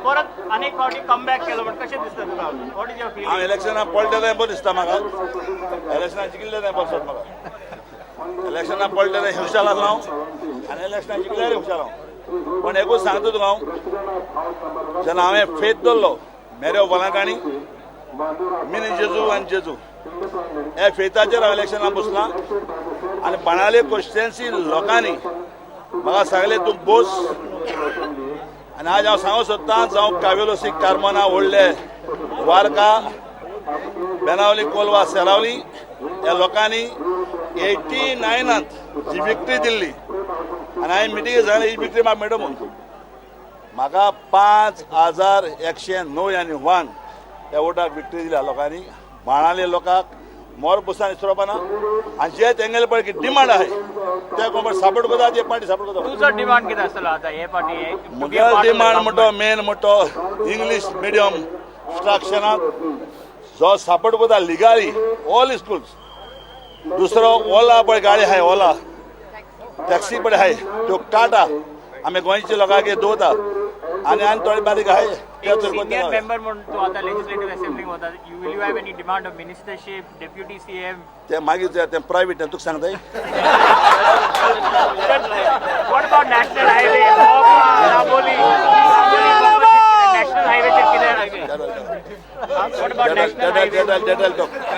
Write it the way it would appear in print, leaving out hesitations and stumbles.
परत अनेक फावटी कमबॅक केलं पण कशें दिसता तुका व्हॉट इज युअर हांव फीलिंग इलेक्शनाक पळटा तें बरें दिसता म्हाका इलेक्शनाक जिखलें तें बसत म्हाका इलेक्शनाक पळटा तें हुशार आसलो हांव आनी इलेक्शनाक जिखल्यार हुशार हांव पण एकूच सांगता तुका हांव जेन्ना हांवें फेथ दवरलो मेऱ्यो बलांकाणी मिनी जेजू आनी जेजू हे फेथाचेर हांव इलेक्शनाक बसलां आनी बाणावले कॉन्स्टिट्युएन्सी लोकांनी म्हाका सांगलें तूं बोस आनी आज हांव सांगूंक सोदतां जावं कावेलो सीक कारमना व्हडले वारका बेनावली कोलवा सेरावली ह्या लोकांनी 89 जी विक्ट्री दिल्ली आनी हांवें मिटिंगे सांगलें ही विक्ट्री म्हाका मेळटा म्हणून म्हाका 5109 ह्यांनी वन ह्या वोटाक विक्ट्री दिल्या लोकांनी बाणावले लोकांक मोर बसान इसरोपाना आनी जे तेंगेले पळय की डिमांड आहाय ते कोण सपोर्ट करता ते पार्टी सपोर्ट करता तुजो डिमांड कितें आसतलो आतां हे पार्टी मुखेल डिमांड म्हणतो मेन म्हणतो इंग्लीश मिडियम इंस्ट्रक्शनाक जो सपोर्ट करता लिगली ऑल स्कूल्स दुसरो ओला पळय गाडी आहाय ओला टॅक्सी पळय आहाय त्यो टाटा आमी गोंयच्या लोकांक दवरता आनी थोडे बारीक आहाय सिनियर मेंबर म्हणून तूं आतां लेजिस्लेटिव्ह असेंब्लीक वता will you have any demand of ministership deputy CM ते मागीर ते प्रायवेट तुका सांगताय what about national highway Dabolim national हायवेचेर कितें व्हॉट अबाउट नॅशनल हायवे